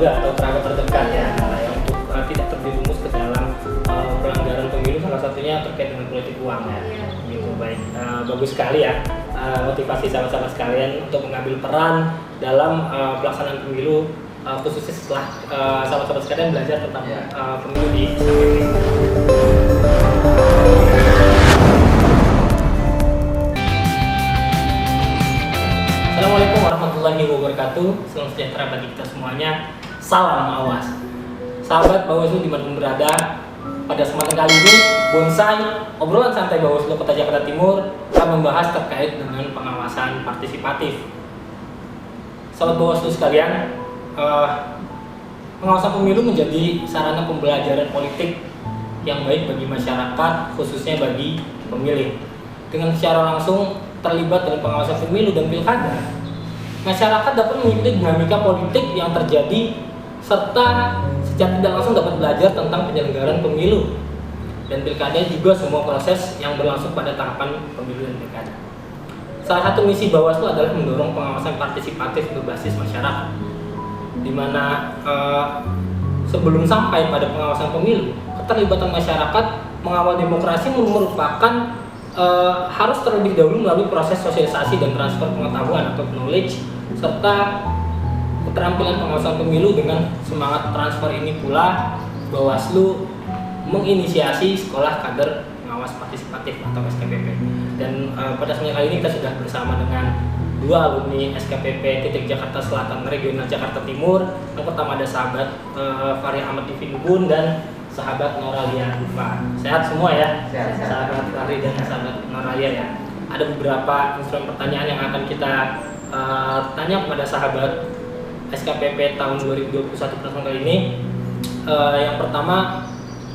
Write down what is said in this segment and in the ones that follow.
keluarga atau kerabat terdekat ya, yang untuk tidak terjerumus ke dalam pelanggaran pemilu, salah satunya terkait dengan politik uang ya. Gitu, baik. Bagus sekali ya motivasi sahabat-sahabat sekalian untuk mengambil peran dalam pelaksanaan pemilu, khususnya setelah sahabat-sahabat sekalian belajar tentang pemilu di SKPP. Assalamualaikum warahmatullahi wabarakatuh. Salam sejahtera bagi kita semuanya. Salam awas. Sahabat Bawaslu dimanapun berada, pada kesempatan kali ini Bonsai, obrolan santai Bawaslu Kota Jakarta Timur akan membahas terkait dengan pengawasan partisipatif. Sahabat Bawaslu sekalian, pengawasan pemilu menjadi sarana pembelajaran politik yang baik bagi masyarakat, khususnya bagi pemilih. Dengan secara langsung terlibat dalam pengawasan pemilu dan pilkada, masyarakat dapat mengikuti dinamika politik yang terjadi serta secara tidak langsung dapat belajar tentang penyelenggaraan pemilu dan pilkada, juga semua proses yang berlangsung pada tahapan pemilu dan pilkada. Salah satu misi Bawaslu adalah mendorong pengawasan partisipatif berbasis masyarakat, di mana sebelum sampai pada pengawasan pemilu, keterlibatan masyarakat mengawal demokrasi merupakan harus terlebih dahulu melalui proses sosialisasi dan transfer pengetahuan atau knowledge, serta keterampilan pengawasan pemilu. Dengan semangat transfer ini pula Bawaslu menginisiasi Sekolah Kader Pengawas Partisipatif atau SKPP. Dan pada kesempatan kali ini kita sudah bersama dengan dua alumni SKPP Titik Jakarta Selatan Regional Jakarta Timur. Yang pertama ada sahabat Fahri Ahmad Divinubun dan sahabat Noralia Dufa. Sehat semua ya? Sehat. Sahabat Fahri dan sahabat Noralia ya. Ada beberapa instrumen pertanyaan yang akan kita tanya kepada sahabat SKPP tahun 2021 kali ini. Yang pertama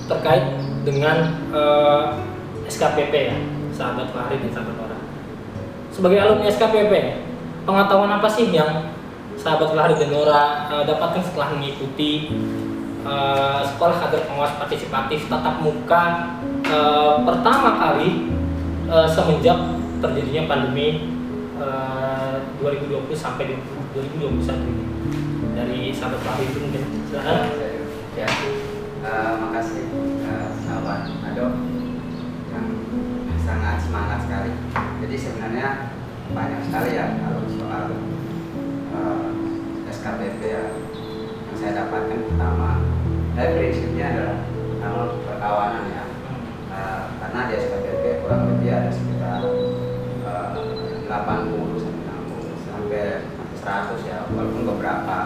terkait dengan SKPP ya, sahabat Fahri dan sahabat Nora. Sebagai alumni SKPP, pengetahuan apa sih yang sahabat Fahri dan Nora dapatkan setelah mengikuti Sekolah Kader Pengawas Partisipatif tatap muka pertama kali semenjak terjadinya pandemi 2020 sampai 2021 ini? Dari sahabat Fahri itu mungkin silakan. Ya, makasih sahabat Ado yang sangat semangat sekali. Jadi sebenarnya banyak sekali ya kalau soal SKPP ya, yang saya dapatkan. Pertama, prinsipnya adalah perkawanan ya, karena di SKPP kurang lebih ada sekitar 80 sampai 100 ya, walaupun beberapa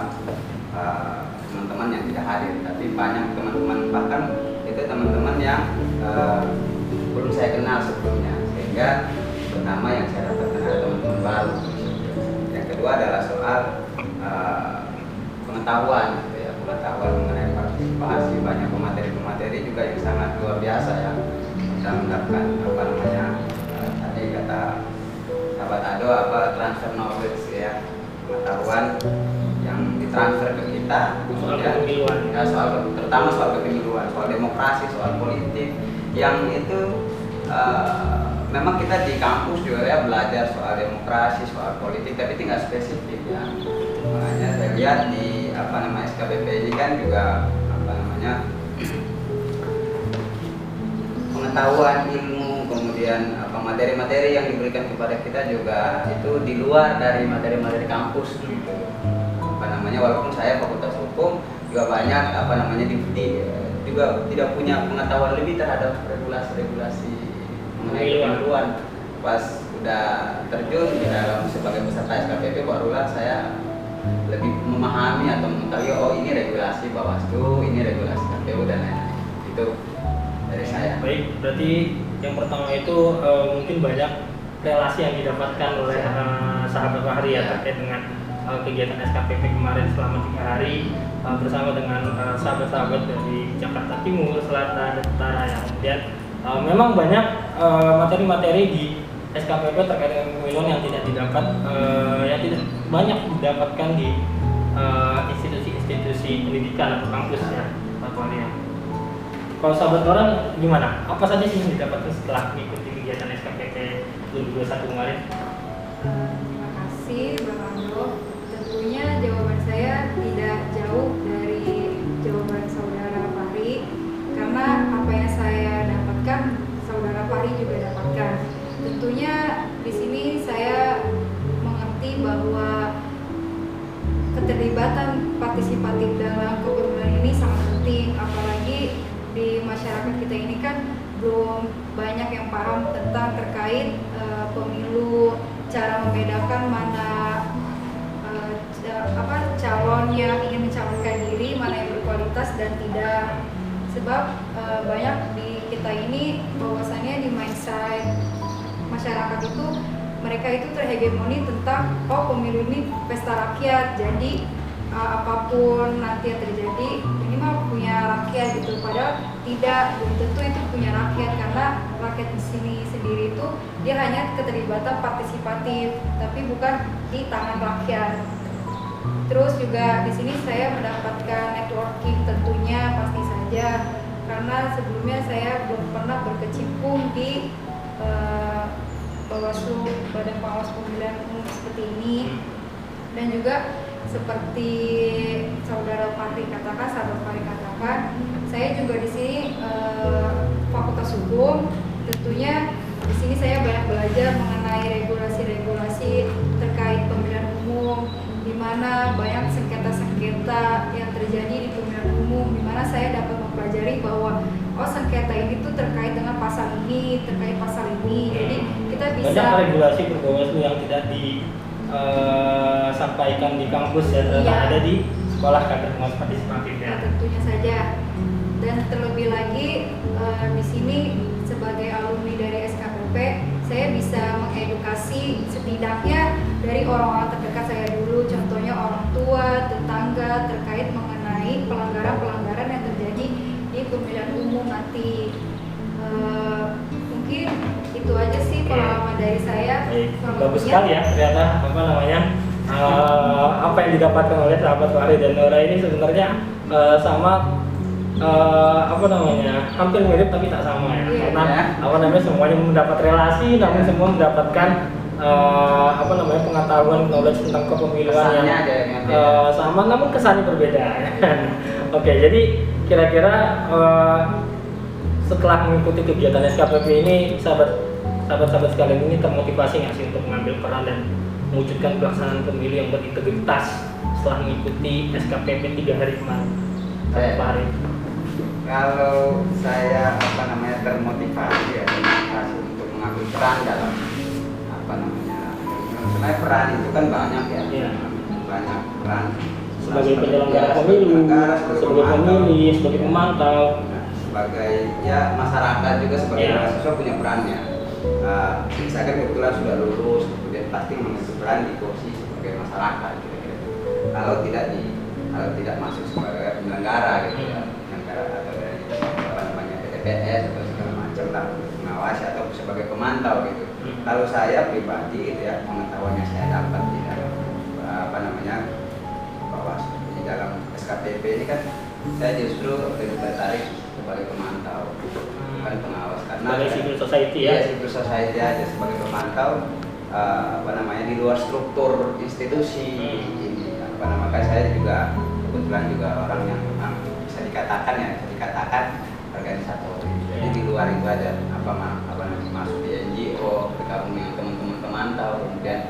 teman-teman yang tidak hadir, tapi banyak teman-teman, bahkan itu teman-teman yang belum saya kenal sebelumnya. Sehingga pertama yang saya dapatkan ada teman-teman baru. Yang kedua adalah soal pengetahuan gitu ya, pengetahuan mengenai partisipasi. Banyak pemateri-pemateri juga yang sangat luar biasa ya. Kita mendapatkan tadi kata sahabat Ado transfer knowledge ya, pengetahuan yang ditransfer ke kita, kemudian ya, terutama soal kepemiluan, soal demokrasi, soal politik, yang itu memang kita di kampus juga ya belajar soal demokrasi, soal politik, tapi tinggal spesifik ya. Makanya saya lihat di SKPP ini kan juga pengetahuan, ilmu, kemudian materi-materi yang diberikan kepada kita juga itu di luar dari materi-materi kampus gitu. Walaupun saya Fakultas Hukum juga banyak juga tidak punya pengetahuan lebih terhadap regulasi mengenai pemiluan. Pas udah terjun di dalam sebagai peserta SKPP, barulah saya lebih memahami atau mengetahui ini regulasi Bawaslu, ini regulasi KPU dan lain-lain. Itu dari saya. Baik, berarti yang pertama itu mungkin banyak relasi yang didapatkan oleh sahabat Fahri ya terkait dengan kegiatan SKPP kemarin selama 3 hari bersama dengan sahabat-sahabat dari Jakarta Timur, Selatan, dan Utara yang kemudian memang banyak materi-materi di SKPP terkait dengan pemiluan yang tidak banyak didapatkan di institusi-institusi pendidikan atau kampus ya, Pak Fahri. Kalau sahabat orang gimana? Apa saja sih yang didapatkan setelah mengikuti kegiatan SKPP 2021 kemarin? Terima kasih Bang Ando. Tentunya jawaban saya tidak jauh dari keterlibatan partisipatif dalam kepemilian ini sangat penting, apalagi di masyarakat kita ini kan belum banyak yang paham tentang terkait pemilu, cara membedakan mana calon yang ingin mencalonkan diri, mana yang berkualitas dan tidak. Sebab banyak di kita ini bahwasannya di mindset masyarakat itu mereka itu terhegemoni tentang pemilu ini pesta rakyat, jadi apapun nanti yang terjadi ini mah punya rakyat gitu, padahal tidak, belum tentu itu punya rakyat, karena rakyat di sini sendiri itu dia hanya keterlibatan partisipatif tapi bukan di tangan rakyat. Terus juga di sini saya mendapatkan networking tentunya pasti saja, karena sebelumnya saya belum pernah berkecimpung di Bawaslu, Badan Pengawas Pemilihan Umum seperti ini. Dan juga seperti saudara Fahri katakan, sahabat Fahri katakan, saya juga di sini Fakultas Hukum. Tentunya di sini saya banyak belajar mengenai regulasi-regulasi terkait pemilihan umum, di mana banyak sengketa-sengketa yang terjadi di pemilihan umum, di mana saya dapat mempelajari bahwa sengketa ini tuh terkait dengan pasal ini, terkait pasal ini. Jadi kita bisa banyak regulasi berbawaslu yang tidak disampaikan di kampus ya, ternyata ada di sekolah kader pengawas partisipatif ya. Tentunya saja. Dan terlebih lagi di sini sebagai alumni dari SKPP, saya bisa mengedukasi setidaknya dari orang-orang terdekat saya dulu, contohnya orang tua, tetangga, terkait mengenai pelanggaran-pelanggaran yang terjadi di pemilihan umum nanti. Mungkin itu aja sih pengalaman dari saya. Bagus sekali ya, ternyata apa yang didapatkan oleh sahabat Fahri dan Nora ini sebenarnya hampir mirip tapi tak sama ya. Karena semuanya mendapat relasi, namun semua mendapatkan pengetahuan, knowledge tentang kepemiluan yang sama, namun kesannya berbeda. Oke, jadi kira-kira setelah mengikuti kegiatan SKPP ini, sahabat-sahabat sekalian ini termotivasi nggak sih untuk mengambil peran dan mewujudkan pelaksanaan pemilu yang berintegritas setelah mengikuti SKPP 3 hari kemarin? Kalau saya termotivasi untuk mengambil peran dalam sebenarnya peran itu kan banyak ya, banyak peran sebagai penyelenggara pemilu, sebagai pemilih, sebagai pemantau, sebagai masyarakat juga sebagai mahasiswa punya perannya. Saya kan kebetulan sudah lulus, kemudian pasti mengambil peran di posisi sebagai masyarakat kira-kira. Kalau tidak masuk sebagai penyelenggara gitu ya, penyelenggara atau dari PTPS atau segala macam lah, mengawasi atau sebagai pemantau gitu. Kalau saya pribadi itu ya, pengetahuannya saya dapat di dalam Bawaslu, di dalam SKPP ini kan saya justru lebih tertarik sebagai pemantau, bukan pengawas, karena sebagai civil society ya. Civil society aja sebagai pemantau, di luar struktur institusi ini. Makanya saya juga kebetulan juga orang yang memang bisa dikatakan organisator. Jadi di luar itu ada masuk di NGO, bergabung dengan teman-teman pemantau, kemudian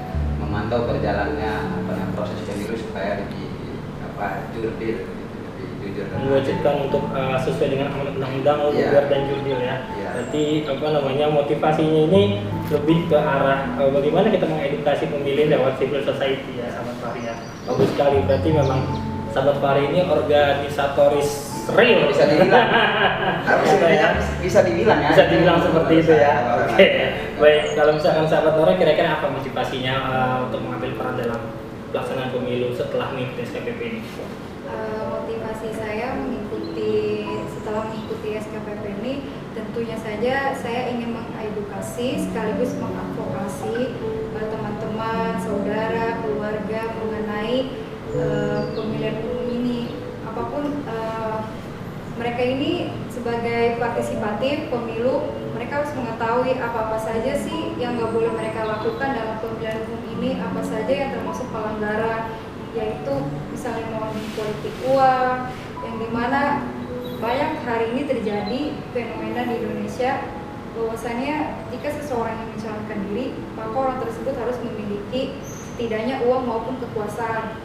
memantau berjalannya proses pemilu supaya lebih jurdil, lebih jujur. Mewajibkan untuk sesuai dengan amanat undang-undang, jujur dan jurdil ya. Berarti motivasinya ini lebih ke arah bagaimana kita mengedukasi pemilih lewat civil society ya, sahabat Fahri ya. Bagus sekali, berarti memang sahabat Fahri ini organisatoris real, bisa dibilang. Bisa dibilang seperti itu ya. Oke. Baik, kalau misalkan sahabat Nora kira-kira apa motivasinya untuk mengambil peran dalam pelaksanaan pemilu setelah mengikuti SKPP ini? Motivasi saya setelah mengikuti SKPP ini, tentunya saja saya ingin mengedukasi sekaligus mengadvokasi teman-teman, saudara, keluarga mengenai pemilihan umum ini. Apapun mereka ini sebagai partisipatif pemilu, mereka harus mengetahui apa-apa saja sih yang nggak boleh mereka lakukan dalam pemilihan umum ini, apa saja yang termasuk pelanggaran, yaitu misalnya money politik uang, yang dimana banyak hari ini terjadi fenomena di Indonesia bahwasannya jika seseorang yang mencalonkan diri, maka orang tersebut harus memiliki setidaknya uang maupun kekuasaan.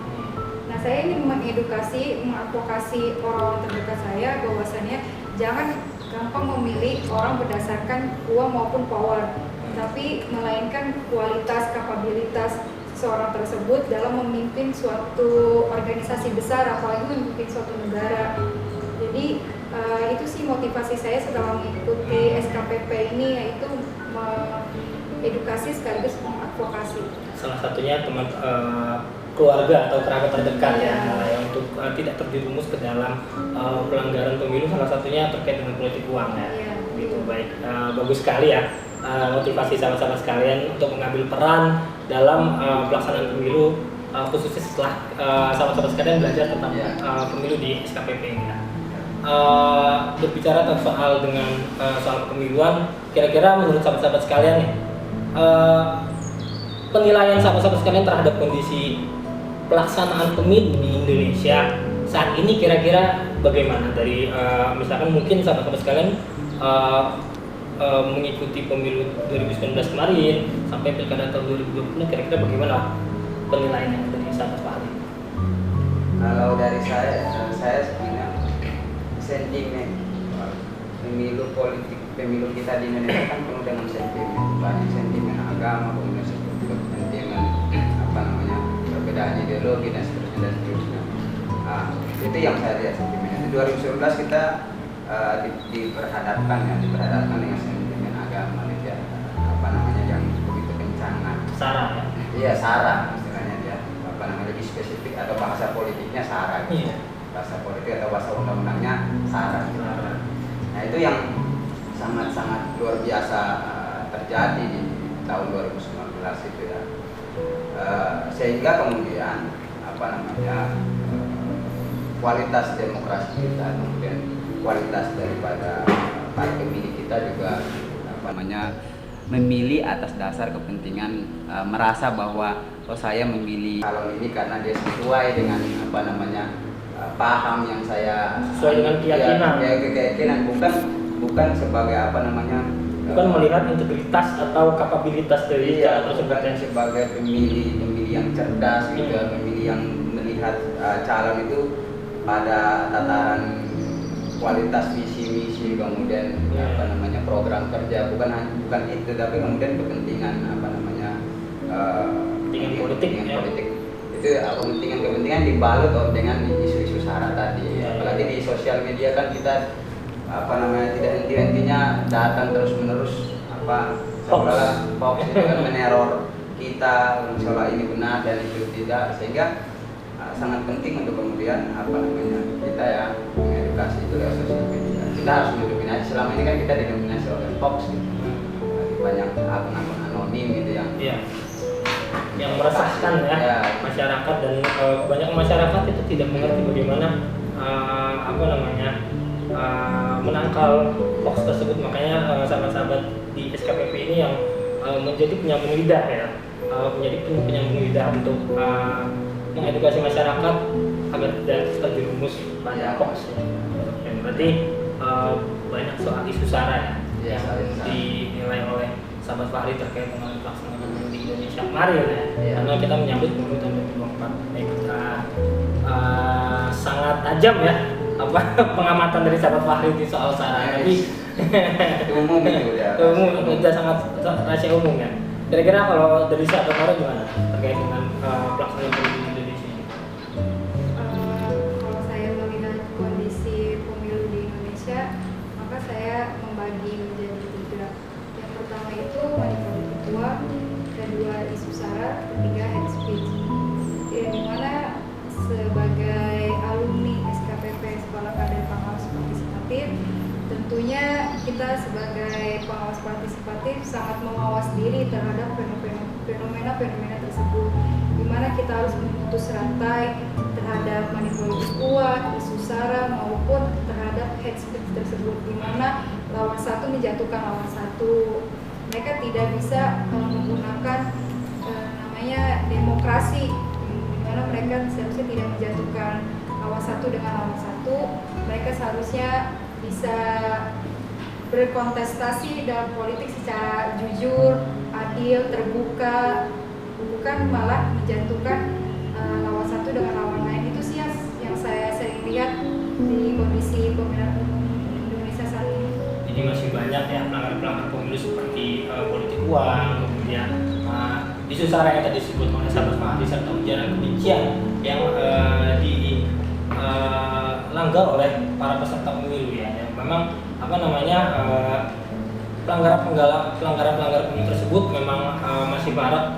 Nah, Nah, saya ingin mengedukasi, mengadvokasi orang-orang terdekat saya bahwasannya jangan gampang memilih orang berdasarkan uang maupun power, tapi melainkan kualitas, kapabilitas seorang tersebut dalam memimpin suatu organisasi besar, apalagi memimpin suatu negara. Jadi itu sih motivasi saya setelah mengikuti SKPP ini, yaitu edukasi sekaligus mengadvokasi. Salah satunya teman keluarga atau kerabat terdekat ya, yang untuk tidak terjerumus ke dalam pelanggaran pemilu, salah satunya terkait dengan politik uang ya. Gitu, baik, bagus sekali ya motivasi sahabat-sahabat sekalian untuk mengambil peran dalam pelaksanaan pemilu, khususnya setelah sahabat-sahabat sekalian belajar tentang pemilu di SKPP ini ya. Berbicara tentang soal kepemiluan, kira-kira menurut sahabat-sahabat sekalian nih, penilaian sahabat-sahabat sekalian terhadap kondisi pelaksanaan pemilu di Indonesia saat ini kira-kira bagaimana? Dari misalkan mungkin sahabat-sahabat sekalian mengikuti pemilu 2019 kemarin sampai pilkada tahun 2020, kira-kira bagaimana penilaiannya dari sahabat Fahri? Kalau dari saya sebenarnya sentimen pemilu kita di Indonesia kan penuh dengan sentimen, banyak sentimen agama, kemudian sentimen perbedaan ideologi dan seterusnya. Itu yang saya lihat sentimen. Itu 2019 kita diperhadapkan dengan sentimen agama gitu ya, yang begitu kencang. Sara ya? Iya, sara istilahnya dia, lebih spesifik atau bahasa politiknya sara gitu. Bahasa politik atau bahasa undang-undangnya sara. Nah, itu yang sangat-sangat luar biasa terjadi di tahun 2019 itu ya. Sehingga kemudian kualitas demokrasi kita, kemudian kualitas daripada para pemilih kita juga memilih atas dasar kepentingan, merasa bahwa saya memilih calon ini karena dia sesuai dengan paham yang saya sesuai dengan keyakinan, bukan sebagai bukan melihat integritas atau kapabilitas dari bukan sebagai pemilih yang cerdas gitu, pemilih yang melihat calon itu pada tataran kualitas visi misi, kemudian program kerja, bukan itu, tapi kemudian kepentingan politik itu kepentingan dibalut dengan isu-isu sara tadi. Apalagi di sosial media kan kita tidak henti-hentinya datang terus menerus hoax itu kan meneror kita seolah ini benar dan itu tidak, sehingga sangat penting untuk kemudian kita ya mengedukasi itu lewat sosial media. Kita harus mendominasi, selama ini kan kita didominasi oleh hoax gitu. Banyak akun-akun anonim gitu yang meresahkan masyarakat, dan banyak masyarakat itu tidak mengerti bagaimana menangkal hoax tersebut. Makanya sahabat-sahabat di SKPP ini yang menjadi penyambung lidah ya, menjadi penyambung lidah untuk mengedukasi masyarakat agar tidak terjerumus pada hoax ya. Dan berarti banyak soal isu sara ya, yang dinilai oleh sahabat Fahri terkait dengan pelaksanaan pemilu di Indonesia kemarin ya. Karena kita menyambut pemilu tahun 2024. Sangat tajam ya pengamatan dari sahabat Fahri di soal sara, tapi umum itu ya. Sudah sangat rahasia umum ya. Kira-kira kalau dari sahabat Fahri gimana terkait dengan pelaksanaan pemilu di Indonesia ini? Kalau saya melihat kondisi pemilu di Indonesia, maka saya membagi menjadi 3. Yang pertama itu manipulatif uang, kedua isu sara, ketiga hate speech. Dimana sebagai alumni SKPP Sekolah Kader Pengawas Partisipatif, tentunya kita sebagai pengawas partisipatif sangat mengawas diri terhadap fenomena-fenomena tersebut, di mana kita harus memutus rantai terhadap manipulatif uang, isu sara maupun terhadap hate speech tersebut, di mana lawan satu menjatuhkan lawan satu. Mereka tidak bisa menggunakan demokrasi, di mana mereka seharusnya tidak menjatuhkan lawan satu dengan lawan satu. Mereka seharusnya bisa berkontestasi dalam politik secara jujur, adil, terbuka, bukan malah menjatuhkan lawan satu dengan lawan lain. Itu Jadi masih banyak ya pelanggaran pemilu seperti politik uang, kemudian isu sara yang tadi disebut oleh sahabat Fahri, serta ujaran kebencian yang dilanggar oleh para peserta pemilu ya. Yang memang pelanggaran pemilu tersebut memang masih marak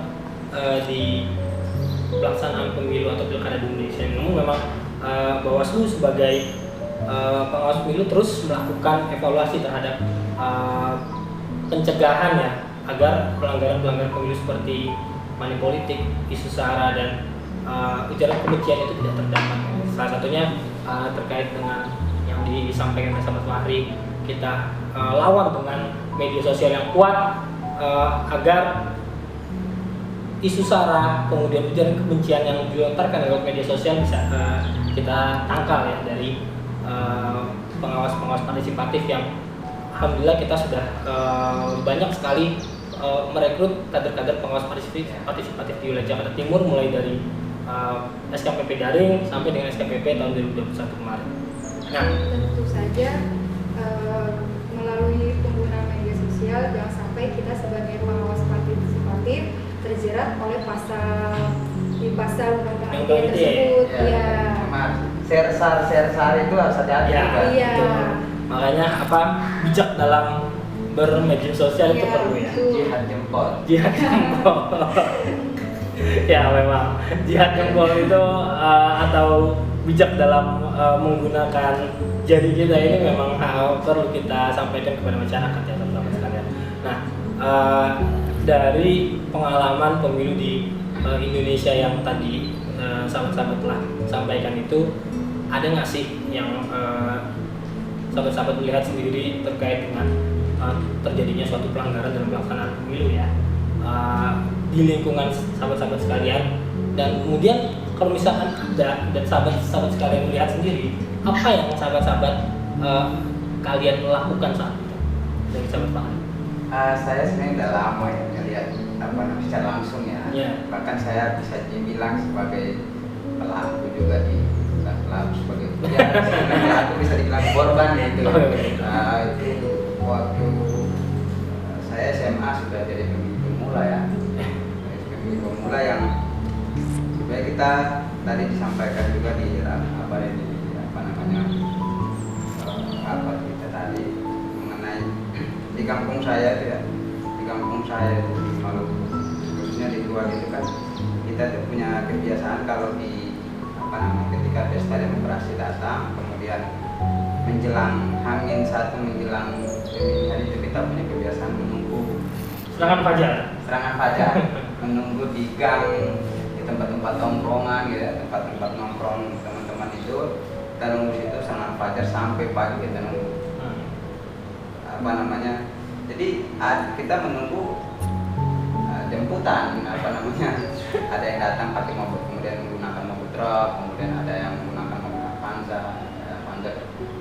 di pelaksanaan pemilu atau pilkada di Indonesia. Namun memang Bawaslu sebagai pengawas pemilu terus melakukan evaluasi terhadap pencegahan ya, agar pelanggaran pemilu seperti money politik, isu sara dan ujaran kebencian itu tidak terdapat. Salah satunya terkait dengan yang disampaikan oleh sahabat Fahri, kita lawan dengan media sosial yang kuat agar isu sara kemudian ujaran kebencian yang dilontarkan lewat media sosial bisa kita tangkal ya dari pengawas-pengawas partisipatif yang alhamdulillah kita sudah banyak sekali merekrut kader-kader pengawas partisipatif di wilayah Jakarta Timur, mulai dari SKPP daring sampai dengan SKPP tahun 2021 kemarin. Nah, tentu saja melalui penggunaan media sosial jangan sampai kita sebagai pengawas partisipatif terjerat oleh pasal undang-undang ITE tersebut. Share sar itu harus hati-hati ya, juga. Iya. Makanya bijak dalam bermedia sosial itu perlu ya. Jihad jempol. Jihad jempol. Ya memang jihad jempol itu atau bijak dalam menggunakan jari kita ini memang perlu kita sampaikan kepada masyarakat ya teman-teman sekalian. Nah, dari pengalaman pemilu di Indonesia yang tadi sahabat-sahabat telah sampaikan itu, ada nggak sih yang sahabat-sahabat melihat sendiri terkait dengan terjadinya suatu pelanggaran dalam pelaksanaan pemilu ya di lingkungan sahabat-sahabat sekalian, dan kemudian kalau misalkan ada dan sahabat-sahabat sekalian melihat sendiri, apa yang sahabat-sahabat kalian lakukan saat itu dari sahabat Pak? Saya sebenarnya udah lama ya melihat secara langsung ya. Yeah. Bahkan saya bisa dibilang sebagai pelaku juga bukan pelaku sebagai pelaku bisa dibilang korban gitu. Itu waktu saya SMA sudah jadi pemimpin pemula ya. Pemimpin pemula yang sebenarnya kita tadi disampaikan juga di rapat kita tadi mengenai di kampung saya itu ya, di kampung saya itu di Maluku, khususnya di Tua gitu kan, kita tuh punya kebiasaan kalau di ketika pesta demokrasi datang, kemudian menjelang H-1 menjelang pemilihan itu kita punya kebiasaan menunggu serangan fajar menunggu di gang, di tempat-tempat nongkrongan gitu ya, tempat-tempat nongkrong teman-teman itu kita nunggu situ serangan fajar sampai pagi kita nunggu. Jadi kita menunggu jemputan ada yang datang pakai mobil, kemudian menggunakan mobil truk, kemudian ada yang menggunakan mobil Avanza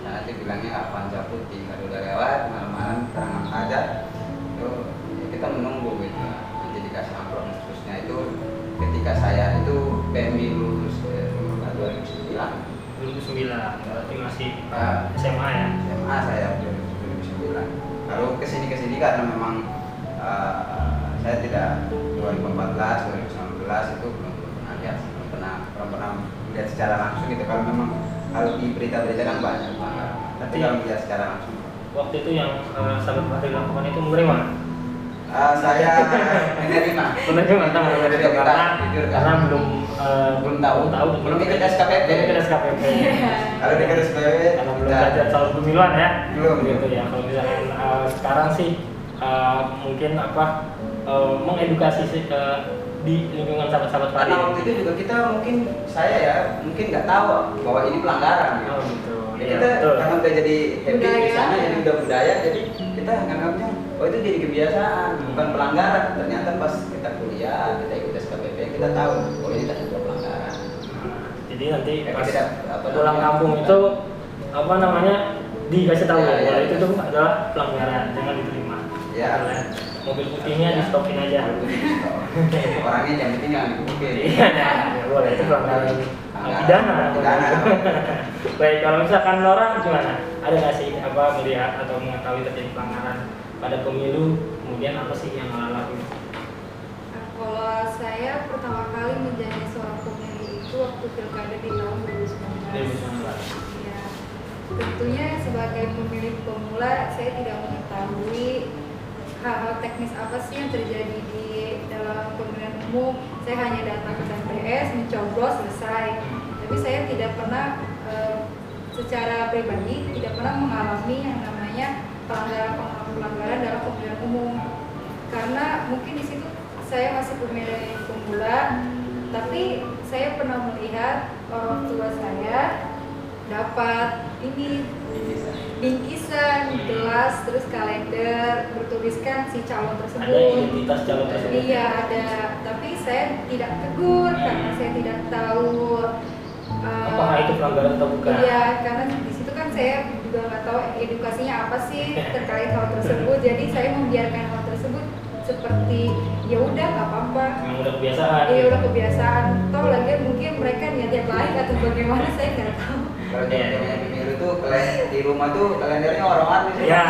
sana itu bilangnya Avanza putih. Kalau udah lewat malam-malam serangan fajar itu ya kita menunggu gitu, nanti dikasih amplop. Khususnya itu ketika saya itu pemilu 2009 berarti masih SMA ya? SMA saya 2009. Lalu kesini karena memang saya tidak 2014, 2019 itu belum pernah lihat secara langsung gitu. Kalau memang kalau di berita-berita kan banyak banget. Tapi kalau melihat secara langsung. Waktu itu yang sahabat Fahri lakukan itu menerima? Saya menerima karena belum tahu belum ikut SKPP. Kalau ikut SKPP karena belum belajar soal pemiluan ya, belum gitu ya. Kalau misalkan sekarang sih mungkin mengedukasi sih di lingkungan sahabat-sahabat Fahri. Karena waktu itu juga kita saya nggak tahu bahwa ini pelanggaran gitu. Oh gitu. Ya, kita karena udah jadi happy di sana, jadi udah budaya, jadi kita nganggapnya itu jadi kebiasaan, bukan pelanggaran. Ternyata pas kita kuliah, kita ikut SKPP, kita tahu ini ternyata pelanggaran. Jadi nanti pas tidak, pulang kampung itu dikasih tahu bahwa itu tuh adalah pelanggaran, jangan diterima. Ya. mobil putihnya di stopin aja. Orangnya yang penting jangan dikebukin. Iya, ya, boleh itu pelanggaran pidana. Baik, kalau misalkan orang gimana? Ada nggak sih melihat atau mengetahui terjadi pelanggaran pada pemilu, kemudian apa sih yang lakuin? Kalau saya pertama kali menjadi seorang pemilih itu waktu pilkada di tahun 2019. Ya, tentunya sebagai pemilih pemula saya tidak mengetahui hal-hal teknis apa sih yang terjadi di dalam pemilihan umum. Saya hanya datang ke TPS, mencoblos, selesai. Tapi saya tidak pernah secara pribadi tidak pernah mengalami yang namanya pelanggaran dalam pemilihan umum. Karena mungkin di situ saya masih pemilih pemula, tapi saya pernah melihat orang tua saya dapat ini bingkisan, gelas, terus kalender bertuliskan si calon tersebut. Ada identitas calon tersebut? Iya ada, tapi saya tidak tegur karena saya tidak tahu apakah itu pelanggaran atau bukan? Iya, karena di situ kan saya juga nggak tahu edukasinya apa sih terkait hal tersebut. Jadi saya membiarkan hal tersebut seperti ya udah nggak apa-apa. Yang udah kebiasaan. Iya udah kebiasaan. Toh lagi mungkin mereka niat yang baik atau bagaimana saya nggak tahu. Kalau zamannya pemilu tuh di rumah tuh kalendernya orang-orang di sini. Ya.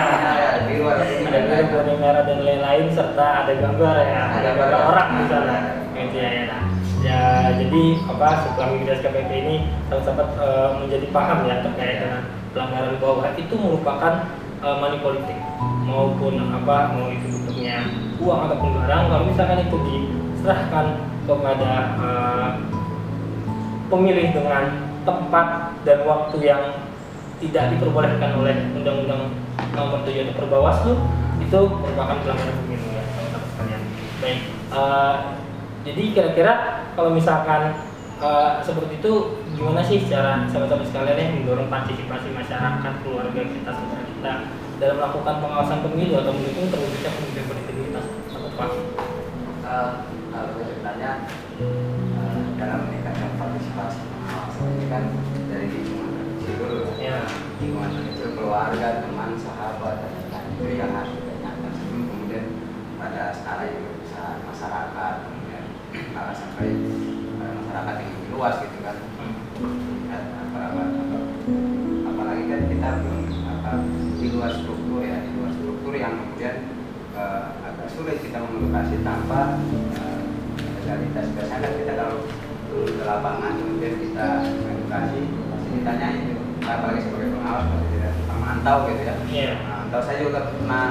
Di luar Ada biru, kuning, merah dan lain-lain serta ada gambar ya. Ada gambar orang di sana. Gitu ya. Nah. Ya, jadi setelah mengikuti SKPP ini sahabat-sahabat menjadi paham ya terkait dengan pelanggaran bahwa itu merupakan money politik maupun mau itu bentuknya uang ataupun barang. Kalau misalkan itu diserahkan kepada pemilih dengan tempat dan waktu yang tidak diperbolehkan oleh Undang-Undang Nomor 7 atau Perbawaslu, itu merupakan pelanggaran pemilu ya teman-teman sekalian. Baik, jadi kira-kira kalau misalkan seperti itu gimana sih cara sahabat-sahabat sekalian yang mendorong partisipasi masyarakat, keluarga kita, saudara kita dalam melakukan pengawasan pemilu atau mendukung terwujudnya pemilu berintegritas atau Pak? Kalau ceritanya dalam meningkatkan partisipasi pengawasan ini kan dari lingkungan kecil dulu Ya. Lingkungan kecil, keluarga, teman, sahabat dan lain-lain itu yang harus ditanyakan sebelum kemudian pada skala yang lebih besar masyarakat, kemudian malah sampai masyarakat yang lebih luas gitu kan. Apalagi kan kita belum di luar struktur yang kemudian agak sulit kita mengedukasi tanpa legalitas. Biasanya kan kita kalau turun ke lapangan kemudian kita mengedukasi pasti ditanya itu, apalagi sebagai pengawas pasti tidak memantau gitu ya. Iya. Atau saya juga pernah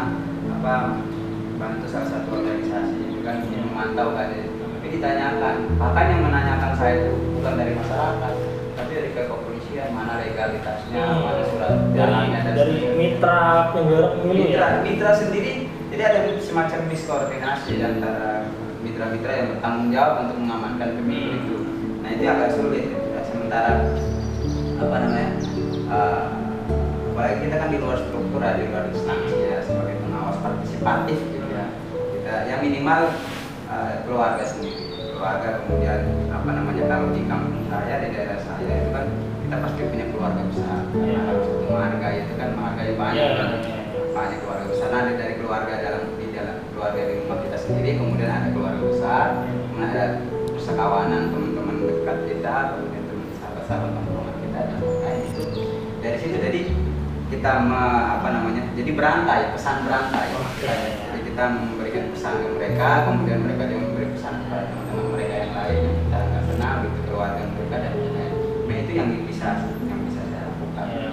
bantu salah satu organisasi itu kan memantau kan, tapi ditanyakan, bahkan yang menanyakan saya itu bukan dari masyarakat tapi dari kepolisian, mana legalitasnya, mana surat jalannya dan dari mitra penyelenggara pemilu ya. Mitra sendiri, jadi ada semacam diskoordinasi antara mitra-mitra yang bertanggung jawab untuk mengamankan pemilu itu. Nah itu agak sulit ya. Sementara apalagi kita kan di luar struktur, di luar instansi ya, sebagai pengawas partisipatif gitu ya. Kita yang minimal keluarga sendiri, keluarga, kemudian kalau di kampung saya, di daerah saya itu kan kita pasti punya keluarga besar. Kalau satu marga itu kan marganya banyak, banyak keluarga besar. Nah dari keluarga di dalam keluarga di rumah kita sendiri, kemudian ada keluarga besar, kemudian ada persekawanan teman-teman dekat kita, kemudian sahabat-sahabat tongkrongan kita dan lain itu. Dari situ jadi kita jadi berantai, pesan berantai. Jadi kita memberikan pesan ke mereka, kemudian mereka juga memberi pesan kepada teman-teman mereka yang lain yang kita nggak kenal, gitu, keluarga mereka dan lain-lain. Nah itu yang bisa saya lakukan. Ya.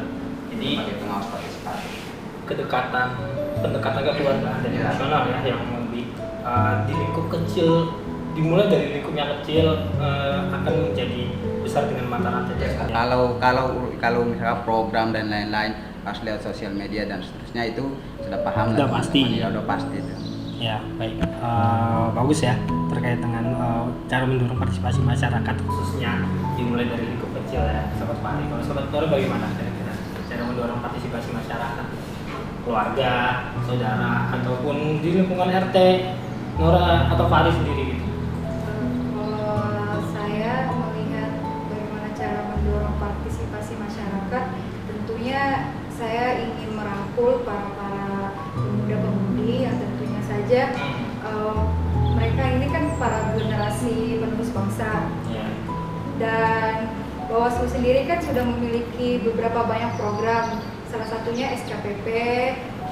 Jadi sebagai pengawas partisipatif. pendekatan kekeluargaan dan nasional ya yang di lingkup kecil, dimulai dari lingkup yang kecil akan menjadi besar dengan mata rantai. Kalau misalnya program dan lain-lain harus lewat sosial media dan seterusnya itu sudah paham Sudah lah, pasti. Ya, udah pasti itu. Ya baik, bagus ya terkait dengan cara mendorong partisipasi masyarakat khususnya dimulai dari lingkup kecil ya, Sobat Fahri. Kalau Sobat Fahri bagaimana kira-kira cara mendorong partisipasi masyarakat, keluarga, saudara ataupun di lingkungan RT Nora atau Fahri sendiri gitu? Kalau saya melihat bagaimana cara mendorong partisipasi masyarakat, tentunya saya ingin merangkul para pemuda-pemudi yang tentunya saja mereka ini kan para generasi penerus bangsa. Ya. Dan Bawaslu sendiri kan sudah memiliki beberapa banyak program, salah satunya SKPP,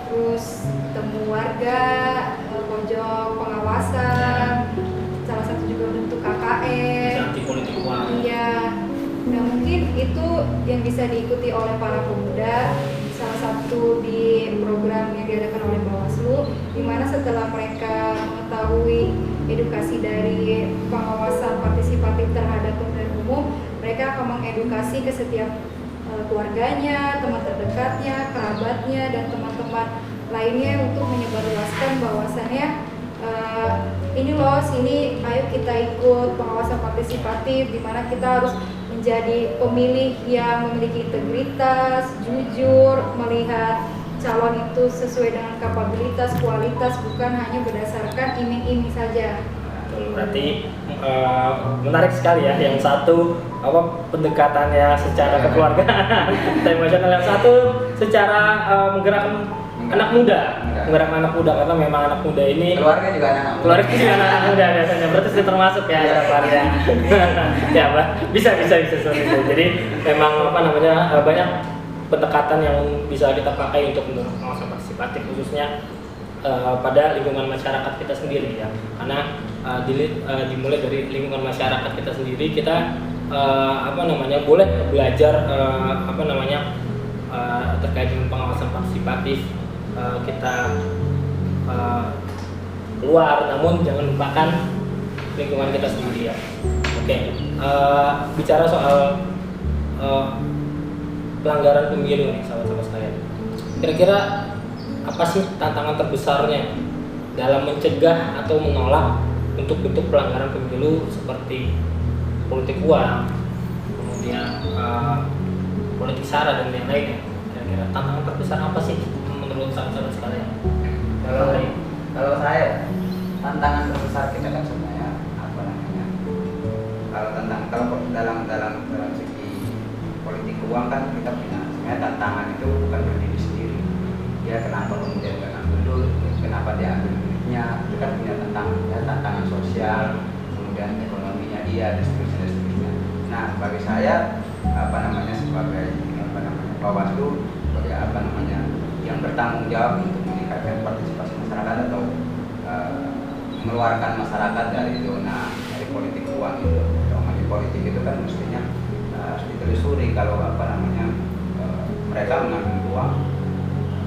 terus temu warga, pojok pengawasan, salah satu juga bentuk KKN. Anti politik uang. Iya. Nah mungkin itu yang bisa diikuti oleh para pemuda. Salah satu di program yang diadakan oleh Bawaslu, di mana setelah mereka mengetahui edukasi dari pengawasan partisipatif terhadap pemilihan umum, mereka akan mengedukasi ke setiap keluarganya, teman terdekatnya, kerabatnya, dan teman-teman lainnya untuk menyebarluaskan bahwasannya ini loh, sini ayo kita ikut pengawasan partisipatif, di mana kita harus menjadi pemilih yang memiliki integritas, jujur, melihat calon itu sesuai dengan kapabilitas, kualitas, bukan hanya berdasarkan iming-iming saja. Berarti menarik sekali ya. Yang satu pendekatannya secara kekeluargaan, emosional, yang satu secara menggerakkan anak muda, karena memang anak muda ini keluarga juga anak muda biasanya. Berarti sudah termasuk ya ya. Ya, Pak. Bisa seperti itu. Jadi memang banyak pendekatan yang bisa kita pakai untuk mendorong pengawasan partisipatif, khususnya pada lingkungan masyarakat kita sendiri ya. Karena dimulai dari lingkungan masyarakat kita sendiri, kita boleh belajar terkait dengan pengawasan partisipatif. Kita keluar, namun jangan lupakan lingkungan kita sendiri ya. Oke, bicara soal pelanggaran pemilu nih, sahabat-sahabat sekalian. Kira-kira apa sih tantangan terbesarnya dalam mencegah atau menolak bentuk-bentuk pelanggaran pemilu seperti politik uang, kemudian politik sara dan lain-lainnya? Kira-kira tantangan terbesar apa sih menurut sahabat-sahabat sekalian? Kalau saya, tantangan terbesar kita kan sebenarnya kalau dalam segi politik uang kan kita punya sebenarnya tantangan itu bukan berdiri sendiri. Ya kenapa kemudian nggak ambil dulu, kenapa dia ambil duitnya, itu kan punya tantangan sosial, kemudian ekonominya dia dan seterusnya. Nah bagi saya sebagai Bawaslu, yang bertanggung jawab untuk meningkatkan partisipasi masyarakat atau mengeluarkan masyarakat dari zona dari politik uang itu. Di politik itu kan mestinya harus ditelusuri kalau mereka mengambil uang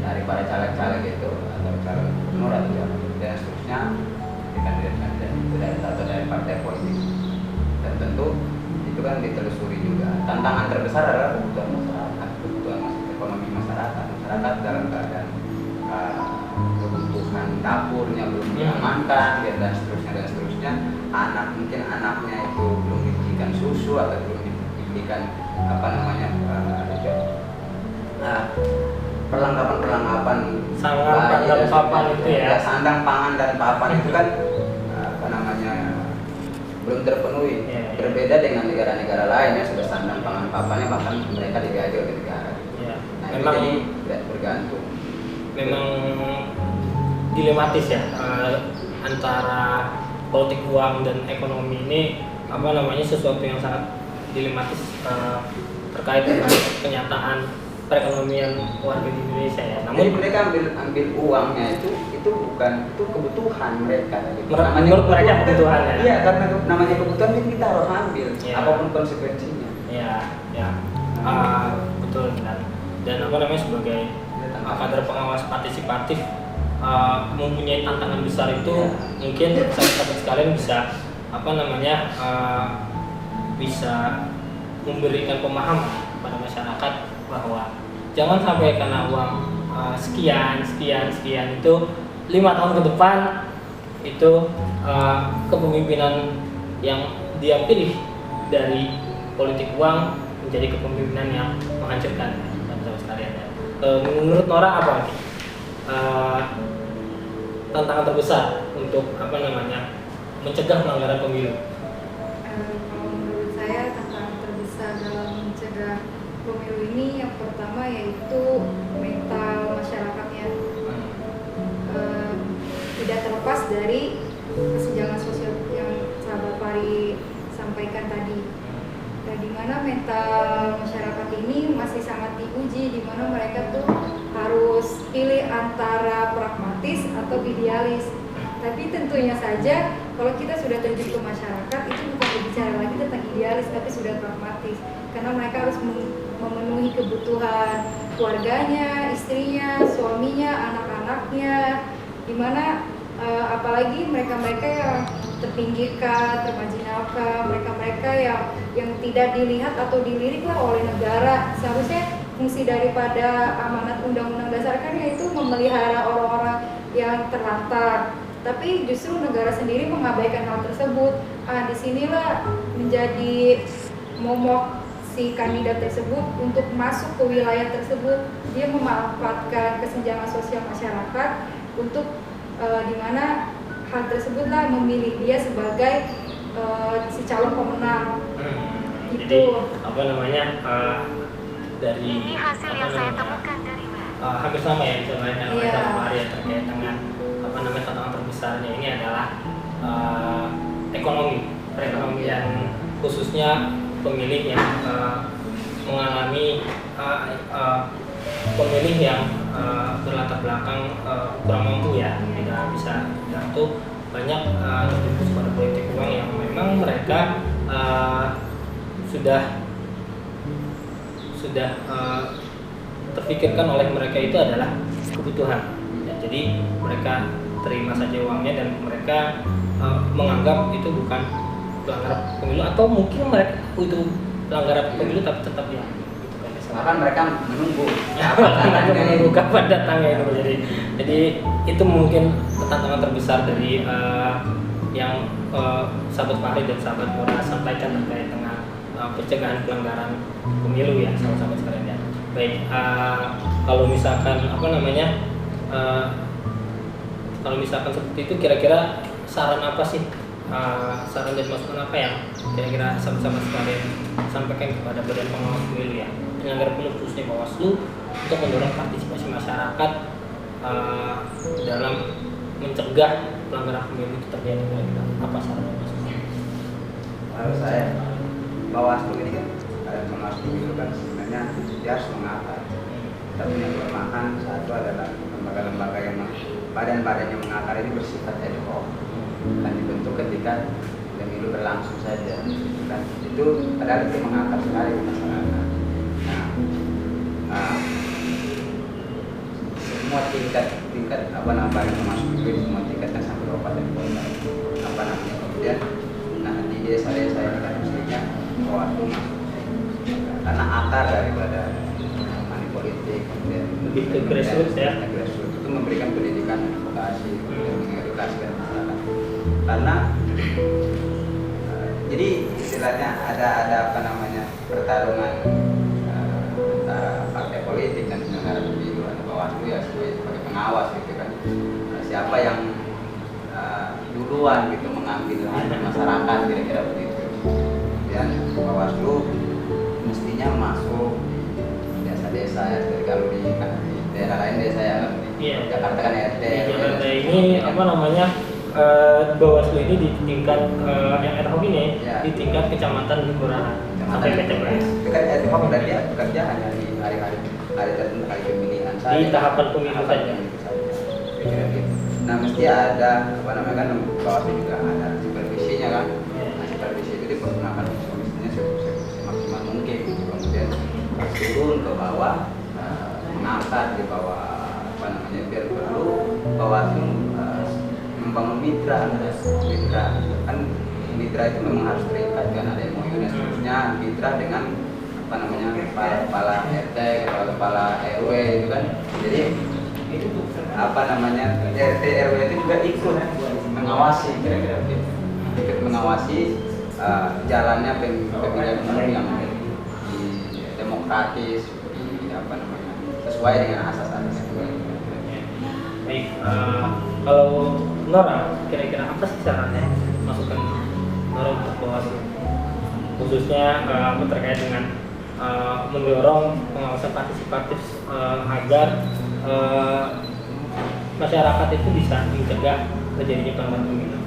dari para caleg-caleg itu atau calon gubernur atau calon dan seterusnya di kandidat-kandidat itu dari partai politik, dan tentu itu kan ditelusuri juga. Tantangan terbesar adalah kebutuhan masyarakat, kebutuhan ekonomi masyarakat dalam keadaan kebutuhan dapurnya belum diamankan dan seterusnya. Mungkin anaknya itu belum diberikan susu atau belum diberikan perlengkapan sandang dan papan itu ya. Sandang, pangan dan papan itu kan belum terpenuhi. Berbeda dengan negara-negara lain yang sudah sandang, pangan, papannya bahkan mereka digaji oleh negara. Nah, memang jadi tidak bergantung. Memang dilematis ya antara politik uang dan ekonomi ini sesuatu yang sangat dilematis terkait dengan kenyataan perekonomian warga di Indonesia ya. Namun jadi mereka ambil uangnya itu kebutuhan mereka. Menurut mereka kebutuhan ya. Iya, karena namanya kebutuhan kita harus ambil apapun konsekuensinya. Iya. Betul benar. Dan sebagai kader pengawas partisipatif mempunyai tantangan besar itu mungkin sahabat sekalian bisa bisa memberikan pemahaman kepada masyarakat bahwa jangan sampai karena uang sekian itu 5 tahun ke depan itu kepemimpinan yang dia pilih dari politik uang menjadi kepemimpinan yang menghancurkan sahabat sekalian ya. Menurut Nora apa tantangan terbesar untuk mencegah pelanggaran pemilu? Kalau menurut saya tantangan terbesar dalam mencegah pemilu ini yang pertama yaitu mental masyarakatnya. Tidak terlepas dari kesenjangan sosial yang sahabat Pari sampaikan tadi. Di mana mental masyarakat ini masih sangat diuji, di mana mereka tuh harus pilih antara pragmatis atau idealis. Tapi tentunya saja kalau kita sudah terjun ke masyarakat itu bukan berbicara lagi tentang idealis, tapi sudah pragmatis. Karena mereka harus memenuhi kebutuhan keluarganya, istrinya, suaminya, anak-anaknya, di mana apalagi mereka-mereka yang terpinggirkan, termarginalkan, mereka-mereka yang tidak dilihat atau dilirik lah oleh negara. Seharusnya fungsi daripada amanat undang-undang dasar kan yaitu memelihara orang-orang yang terlantar. Tapi justru negara sendiri mengabaikan hal tersebut. Disinilah menjadi momok si kandidat tersebut untuk masuk ke wilayah tersebut. Dia memanfaatkan kesenjangan sosial masyarakat untuk di mana hal tersebutlah memilih dia sebagai si calon pemenang. Jadi apa namanya dari Ini hasil yang saya temukan dari hampir sama ya misalnya Iya. Maria terkait dengan apa namanya tantangan terbesarnya ini adalah ekonomi, perekonomian khususnya pemilih yang mengalami pemilih yang berlatar belakang kurang mampu ya, tidak bisa itu banyak terfokus pada politik uang yang memang mereka sudah terpikirkan oleh mereka itu adalah kebutuhan ya, jadi mereka terima saja uangnya dan mereka menganggap itu bukan pelanggaran pemilu atau mungkin mereka itu pelanggaran pemilu tapi tetap ya gitu kan. Bahkan mereka menunggu menunggu kapan datangnya itu. Jadi itu mungkin tantangan terbesar dari yang sahabat Fahri dan sahabat Nora sampaikan terkait dengan pencegahan pelanggaran pemilu ya sahabat sekalian ya. Baik, kalau misalkan apa namanya kalau misalkan seperti itu kira-kira saran apa sih saran dan masukan apa yang kira-kira sama-sama sekalian sampaikan kepada Badan Pengawas Pemilu ya penyelenggara pemilu khususnya Bawaslu untuk mendorong partisipasi masyarakat dalam mencegah pelanggaran pemilu itu terjadi kira-kira apa saran dan masukan? Menurut saya Bawaslu ini kan pengawas pemilu kan sebenarnya dia harus mengakar. Tapi yang kelemahan satu adalah lembaga-lembaga yang badan-badan yang mengakar ini bersifat ad hoc kan dibentuk ketika pemilu berlangsung saja kan itu padahal itu mengakar sekali di masyarakat. Nah, semua tingkat apa namanya termasuk juga semua tingkatnya sampai kabupaten kota apa namanya kemudian di desa-desa ini kan mestinya Bawaslu masuk karena akar daripada money politik kemudian Lebih ke grassroots ya. Grassroots itu memberikan pendidikan edukasi kemudian mengedukasikan masyarakat karena jadi istilahnya ada apa namanya pertarungan antara partai politik dan penyelenggara pemilu atau Bawaslu ya sebagai pengawas gitu kan. Siapa yang duluan gitu mengambil hati masyarakat kira-kira begitu. Dan Bawaslu mestinya masuk desa-desa ya seperti kalau di daerah lain desa ya di Jakarta kan RT. Di Jakarta ini apa namanya Bawaslu ini di tingkat yang ad hoc ini Ya. di tingkat kecamatan kelurahan sampai PTPS. Itu kan ad hoc dan dia bekerja hanya di hari-hari tertentu hari pemilihan saja. Di tahapan pemilu saja. Kira-kira gitu. Nah mesti ada apa namanya kan Bawaslu juga ada supervisinya kan. Nah supervisi itu dipergunakan komisinya semaksimal mungkin gitu. Kemudian turun ke bawah mengangkat di bawah apa namanya biar perlu Bawaslu membangun mitra kan mitra itu memang harus terikat kan ada MOU dan seterusnya mitra dengan apa namanya kepala RT kepala RW itu kan jadi apa namanya RT RW itu juga ikut mengawasi kira-kira begitu ikut mengawasi jalannya pemilihan umum yang demokratis apa namanya sesuai dengan asas-asas itu. Baik, kalau Nora kira-kira apa sih sarannya masukan Nora untuk Bawaslu khususnya apa terkait dengan mendorong pengawasan partisipatif agar masyarakat itu bisa mencegah terjadinya pelanggaran pemilu.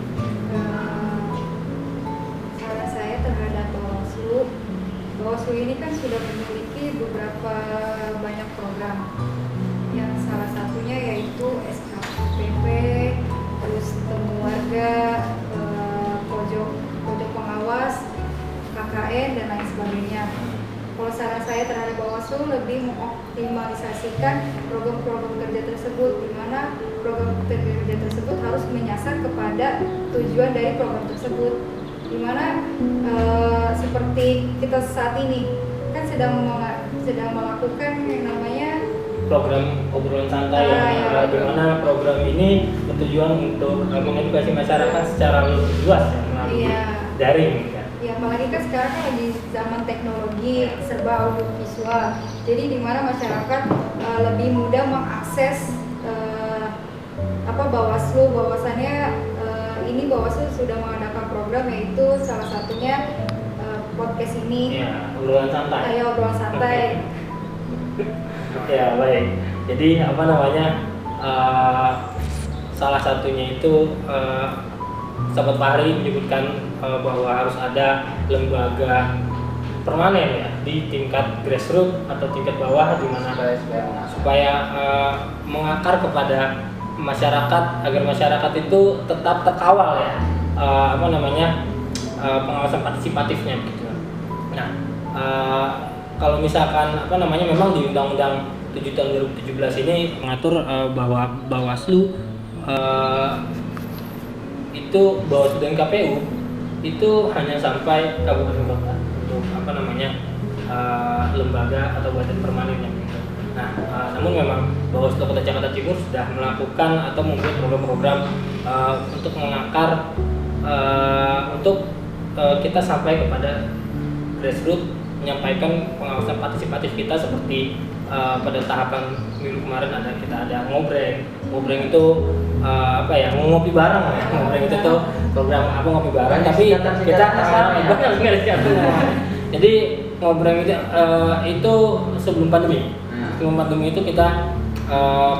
Saran saya terhadap Bawaslu ini kan sudah memiliki beberapa banyak program. Yang salah satunya yaitu SKPP, terus temu warga, pojok pengawas, KKN dan lain sebagainya. Kalau saran saya terhadap Bawaslu lebih mengoptimalisasikan program-program kerja tersebut, di mana program kerja tersebut harus menyasar kepada tujuan dari program tersebut. Di mana seperti kita saat ini kan sedang melakukan yang namanya program obrolan santai di mana program ini bertujuan untuk mengedukasi masyarakat secara lebih luas ya, melalui daring. Ya, apalagi kan sekarang kan lagi zaman teknologi serba audiovisual. Jadi di mana masyarakat lebih mudah mengakses Bawaslu, bahwasannya ini Bawaslu sudah mengadakan program, yaitu salah satunya podcast ini. Ya, obrolan santai. Obrolan santai. Ya, baik. Jadi salah satunya itu Sahabat Fahri menyebutkan bahwa harus ada lembaga permanen ya di tingkat grassroots atau tingkat bawah, di mana supaya mengakar kepada masyarakat agar masyarakat itu tetap terkawal ya pengawasan partisipatifnya gitu. Nah, kalau misalkan memang di Undang-Undang 7 tahun 2017 ini mengatur bahwa Bawaslu itu Bawaslu dan KPU itu hanya sampai kabupaten kota untuk lembaga atau badan permanennya gitu. Nah, namun memang Bawaslu Kota Jakarta Timur sudah melakukan atau membuat program-program untuk mengakar kita sampai kepada grassroots, menyampaikan pengawasan partisipatif kita seperti pada tahapan pemilu kemarin kita ada ngobreng itu ngopi bareng ya. Ngobreng itu tuh program ngopi bareng, tapi kita jadi ngobreng itu sebelum pandemi. Sebelum pandemi itu kita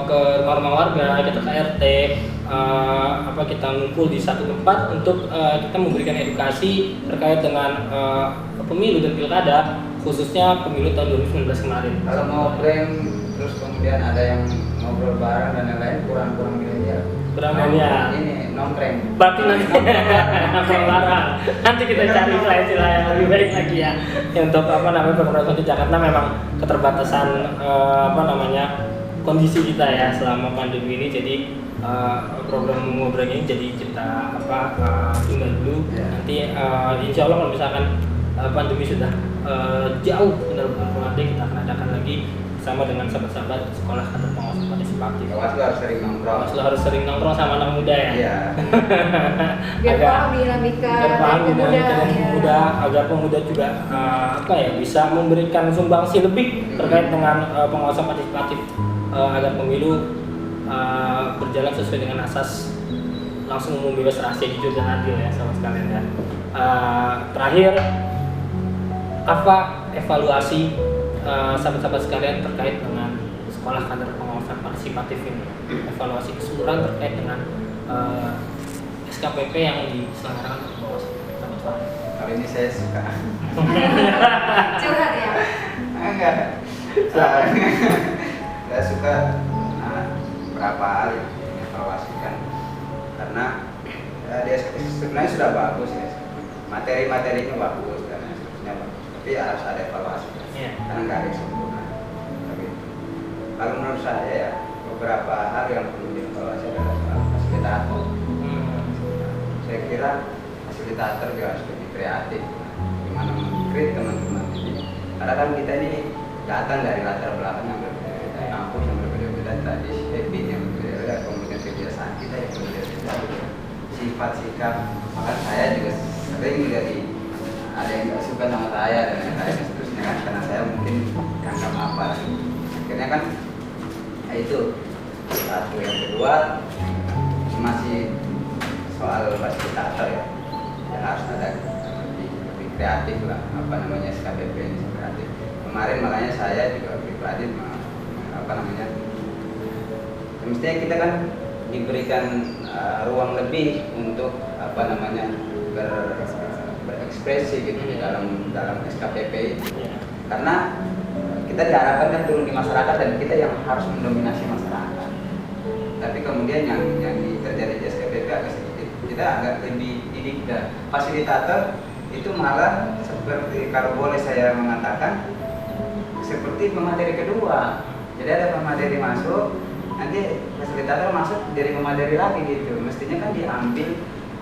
ke rumah warga, kita ke RT, kita ngumpul di satu tempat untuk kita memberikan edukasi terkait dengan pemilu dan pilkada, khususnya pemilu tahun 2019 kemarin. Kalau ngobrol terus kemudian ada yang ngobrol bareng dan lain-lain, kurang ya. Ini nongkreng. Berarti nanti kita cari istilah yang lebih baik lagi ya. Untuk Pemprov DKI Jakarta memang keterbatasan kondisi kita ya selama pandemi ini, jadi program ngobrol ini jadi kita tunda dulu. Nanti insya Allah kalau misalkan pandemi sudah jauh benar-benar melandai, kita akan adakan lagi bersama dengan sahabat-sahabat sekolah kantor pengawasan partisipatif. Bawaslu harus sering nongkrong. Bawaslu harus sering nongkrong sama anak muda ya. Iya. Biar paham dinamika pemuda, agar pemuda juga bisa memberikan sumbangsi lebih terkait dengan pengawasan partisipatif agar pemilu berjalan sesuai dengan asas langsung, umum, bebas, rahasia, jujur dan adil ya sama sekalian ya. Terakhir, apa evaluasi sahabat-sahabat sekalian terkait dengan sekolah kader pengawasan partisipatif ini? Evaluasi keseluruhan terkait dengan SKPP yang diselenggarakan oleh Bawaslu. Kali ini saya suka. Curhat ya? Enggak. Saya suka berapa hal yang dievaluasikan, karena dia sebenarnya sudah bagus ya, materi-materinya bagus dan seterusnya bagus, tapi harus ada evaluasi karena nggak ada yang sempurna. Tapi kalau menurut saya ya, beberapa hal yang perlu dievaluasi adalah soal fasilitator. Saya kira fasilitator juga harus lebih kreatif, gimana mengkrit teman-teman ini, karena kan kita ini datang dari latar belakang yang berbeda, dari kampus yang berbeda-beda, tradisi habit yang berbeda, kemudian kebiasaan kita yang berbeda-beda, sifat sikap. Maka saya juga sering jadi ada yang nggak suka sama saya dan lain-lain seterusnya kan, karena saya mungkin dianggap apa. Akhirnya kan itu satu. Yang kedua masih soal fasilitator ya, yang harus ada lebih kreatif lah, SKPP ini kreatif kemarin makanya saya juga pribadi mestinya kita kan diberikan ruang lebih untuk berekspresi gitu di dalam SKPP itu. Karena kita diharapkan kan turun di masyarakat dan kita yang harus mendominasi masyarakat. Tapi kemudian yang terjadi di SKPP agak sedikit kita agak lebih didikte. Fasilitator itu malah seperti, kalau boleh saya mengatakan, seperti pemateri kedua. Jadi ada pemateri masuk, nanti fasilitator masuk dari pemateri lagi gitu. Mestinya kan diambil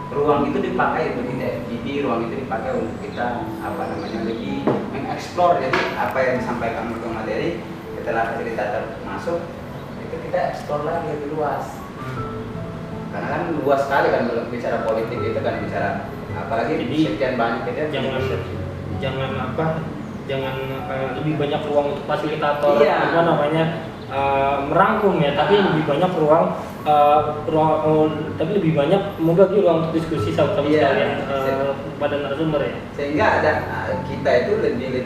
ruang itu dipakai untuk ruang itu dipakai untuk kita lebih mengeksplor. Jadi apa yang disampaikan oleh pemateri setelah fasilitator masuk itu kita eksplor lagi lebih luas. Karena kan luas sekali kan belum bicara politik itu kan bicara apalagi sekian banyak kita jangan lebih banyak ruang untuk fasilitator iya. Merangkum ya, tapi lebih banyak tapi lebih banyak membagi ruang untuk diskusi sama-sama iya. sekalian pada narasumber ya. Sehingga ada kita itu lebih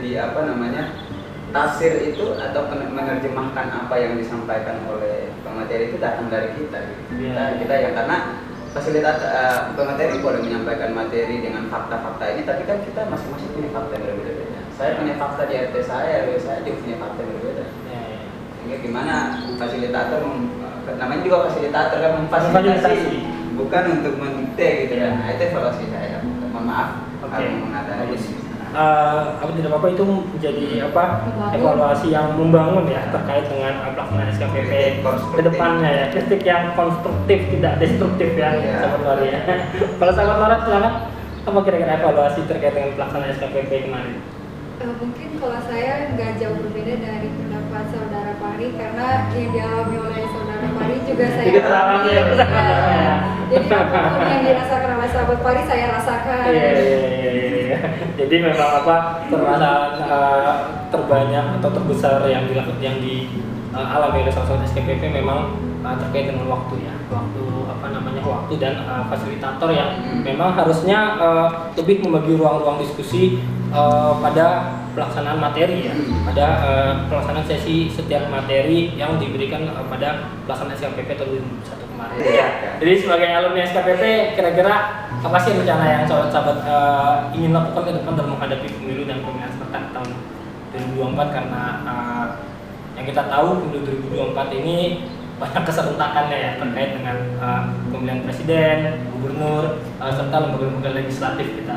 tafsir itu atau menerjemahkan apa yang disampaikan oleh pemateri itu datang dari kita gitu. Kita yang karena pemateri boleh menyampaikan materi dengan fakta-fakta ini, tapi kan kita masing-masing punya fakta yang berbeda-beda. Saya punya fakta di RT saya juga punya fakta yang berbeda. Sehingga gimana fasilitator, namanya juga fasilitator kan memfasilitasi, bukan untuk mendikte gitu kan. Nah, itu evaluasi saya. Mohon maaf kalau mengenai tidak apa-apa, itu menjadi evaluasi yang membangun ya terkait dengan pelaksanaan SKPP ke depannya ya, kritik yang konstruktif tidak destruktif ya, sahabat Lari ya. Kalau sahabat Lari silakan, apa kira-kira evaluasi terkait dengan pelaksanaan SKPP kemarin? Mungkin kalau saya nggak jauh berbeda dari pendapat saudara Pari, karena yang dialami oleh saudara Pari juga saya alami. Jadi apapun yang dirasakan oleh sahabat Pari saya rasakan. Iya. Jadi memang permasalahan terbanyak atau terbesar yang dialami oleh salah-satu SKPP memang terkait dengan waktu ya, waktu dan fasilitator yang memang harusnya lebih membagi ruang-ruang diskusi pada pelaksanaan materi ya, pada pelaksanaan sesi setiap materi yang diberikan pada pelaksanaan SKPP tahun 2021 kemarin. Ya. Jadi sebagai alumni SKPP, kira-kira apa sih rencana yang sahabat-sahabat ingin lakukan ke depan dalam menghadapi pemilu dan pemilihan serentak tahun 2024, karena yang kita tahu pemilu 2024 ini banyak keserentakannya ya terkait dengan pemilihan presiden, gubernur, serta lembaga-lembaga legislatif kita.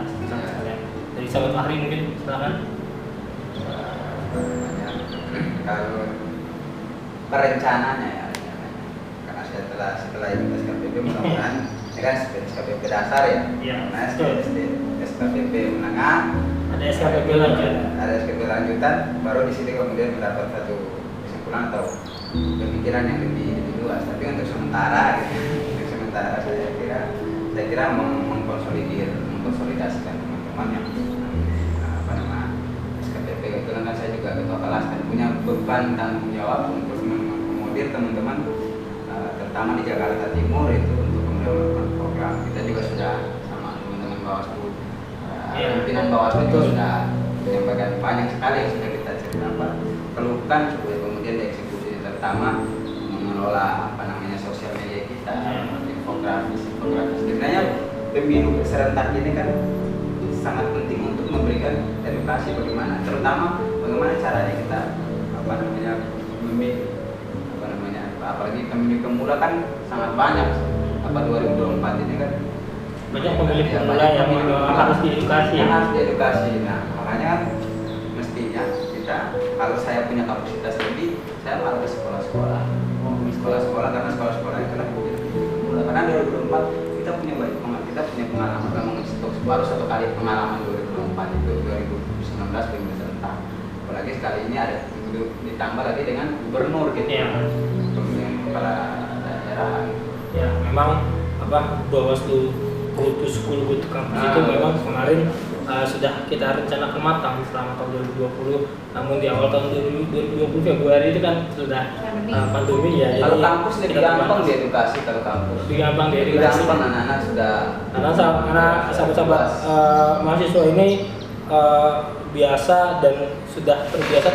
Dari sahabat Fahri mungkin silakan. Kalau perencananya ya, karena setelah itu SKPP mudah-mudahan ini kan SKPP dasar ya. Nah, SKPP menengah, ada SKPP lanjut, ada SKPP lanjutan, baru di sini kemudian mendapat satu kesimpulan atau pemikiran yang lebih luas. Tapi untuk sementara saya kira mengkonsolidasikan teman-teman yang SKPP. Kebetulan kan saya juga ketua kelas dan punya beban tanggung jawab untuk mengakomodir teman-teman terutama di Jakarta Timur itu untuk melakukan program. Kita juga sudah sama teman-teman Bawaslu, pimpinan Bawaslu itu sudah menyampaikan banyak sekali yang sudah kita keluhkan supaya kemudian dieksekusi, terutama mengelola sosial media kita, infografis. Sebenarnya pemilu serentak ini kan sangat penting untuk memberikan edukasi terutama bagaimana caranya kita memilih apalagi pemilih pemula kan sangat banyak 2024 ini kan banyak pemilih pemula yang harus diedukasi. Nah makanya kan mestinya kita, kalau saya punya kapasitas lebih, saya malah ke sekolah-sekolah karena sekolah-sekolah itu lah karena 2024 kita punya pengalaman memang baru satu kali pengalaman 2024 itu 2019 pemilu serentak, apalagi sekali ini ada ditambah lagi dengan gubernur gitu pemilihan kepala daerah ya. Memang Bawaslu Kulgut Kampus itu memang kemarin sudah kita rencanakan matang selama tahun 2020, namun di awal tahun 2020 Februari itu kan sudah pandemi ya. Kalau kampus lebih gampang diedukasi, lebih gampang anak-anak sudah, karena sahabat-sahabat mahasiswa ini biasa dan sudah terbiasa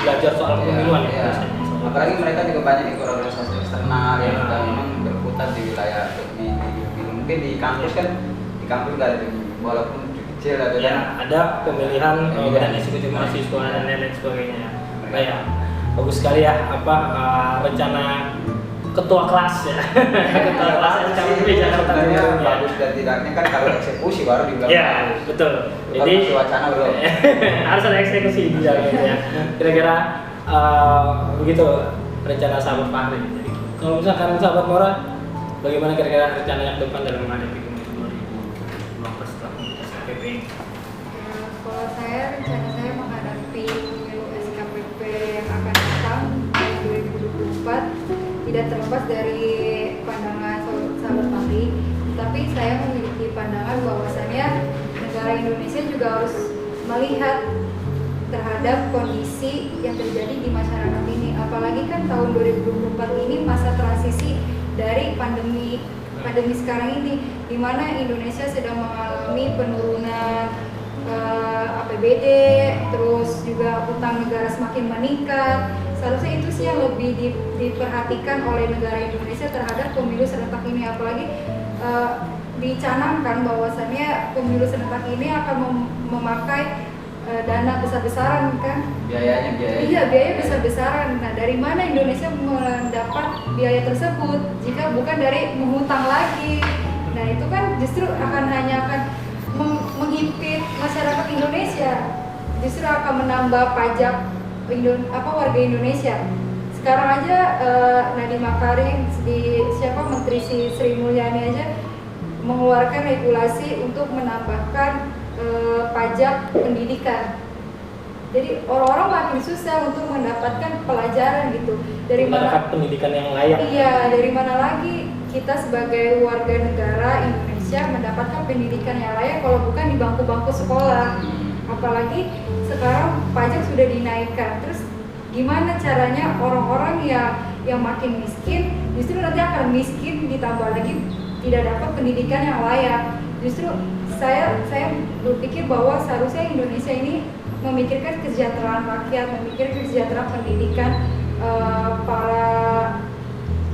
belajar soal kepemiluan ya Iya. biasanya. Apalagi mereka juga banyak ikut organisasi eksternal yang Iya. sudah memang berputar di wilayah mungkin di kampus kan, di kampus nggak ada walaupun kecil ada Ya, ada pemilihan Iya. badan eksekutif mahasiswa dan lain sebagainya. Kayak bagus sekali ya rencana ketua kelas ya. Ketua kelas SKPP Jakarta sebenarnya Timur. Ya. bagus dan tidaknya kan kalau eksekusi baru dibilang Ya, bagus. betul. Kalau Jadi masih wacana belum. harus ada eksekusi di dalamnya ya. Kira-kira begitu rencana sahabat Fahri. Jadi, kalau misalkan sahabat Nora, bagaimana kira-kira rencananya ke depan dalam menghadapi pemilu 2019 setelah SKPP? Kalau saya, rencana saya menghadapi pemilu SKPP yang akan datang tahun 2024 tidak terlepas dari pandangan sahabat Fahri, tapi saya memiliki pandangan bahwasannya negara Indonesia juga harus melihat terhadap kondisi yang terjadi di masyarakat ini. Apalagi kan tahun 2024 ini masa transisi dari pandemi sekarang ini, di mana Indonesia sedang mengalami penurunan APBD, terus juga utang negara semakin meningkat. Seharusnya itu sih yang lebih diperhatikan oleh negara Indonesia terhadap pemilu serentak ini. Apalagi dicanangkan bahwasannya pemilu serentak ini akan memakai dana besar-besaran kan? Biayanya. Iya, biaya besar-besaran. Nah, dari mana Indonesia mendapat biaya tersebut jika bukan dari menghutang lagi? Nah, itu kan justru akan menghimpit masyarakat Indonesia. Justru akan menambah pajak warga Indonesia. Sekarang aja Nadiem Makarim Menteri Sri Mulyani aja mengeluarkan regulasi untuk menambahkan pajak pendidikan. Jadi orang-orang makin susah untuk mendapatkan pelajaran gitu. Dari mana pendidikan yang layak? Iya, dari mana lagi kita sebagai warga negara Indonesia mendapatkan pendidikan yang layak kalau bukan di bangku-bangku sekolah. Apalagi sekarang pajak sudah dinaikkan. Terus gimana caranya orang-orang yang makin miskin justru nanti akan miskin, ditambah lagi tidak dapat pendidikan yang layak. Justru saya berpikir bahwa seharusnya Indonesia ini memikirkan kesejahteraan rakyat, memikirkan kesejahteraan pendidikan para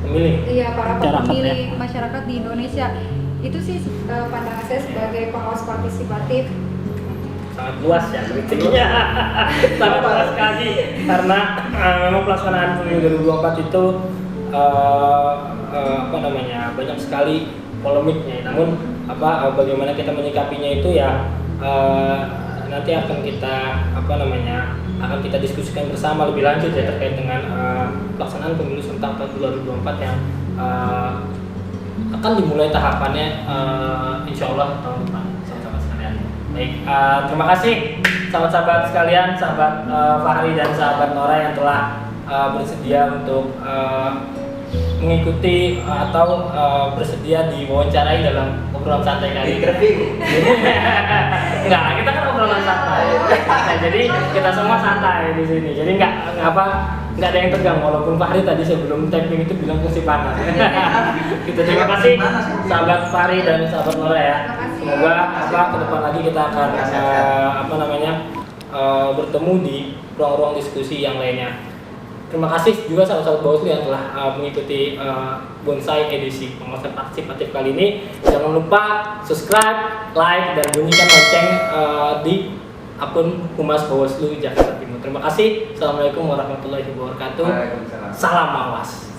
pemilih masyarakat di Indonesia. Itu sih pandangan saya sebagai pengawas partisipatif. Sangat luas ya kritiknya. Sangat luas sekali karena memang pelaksanaan pemilu 2024 itu banyak sekali polemiknya. Namun bagaimana kita menyikapinya itu ya nanti akan kita diskusikan bersama lebih lanjut ya terkait dengan pelaksanaan pemilu serentak tahun 2024 yang akan dimulai tahapannya insya Allah tahun depan, sahabat sekalian. Baik, terima kasih sahabat-sahabat sekalian, sahabat Fahri dan sahabat Nora yang telah bersedia untuk mengikuti atau bersedia diwawancarai dalam obrolan santai kali ini. Interview. Enggak, kita kan obrolan santai. Nah, jadi kita semua santai di sini. Jadi enggak ada yang tegang walaupun Fahri tadi sebelum tapping itu bilang kursi panas. Kita terima kasih sahabat Fahri dan sahabat Nora ya. Semoga ke depan lagi kita akan bertemu di ruang-ruang diskusi yang lainnya. Terima kasih juga sahabat-sahabat Bawaslu yang telah mengikuti Bonsai edisi pengawasan partisipatif kali ini. Jangan lupa subscribe, like, dan bunyikan lonceng di akun Humas Bawaslu Jakarta Timur. Terima kasih. Assalamualaikum warahmatullahi wabarakatuh. Waalaikumsalam. Salam awas.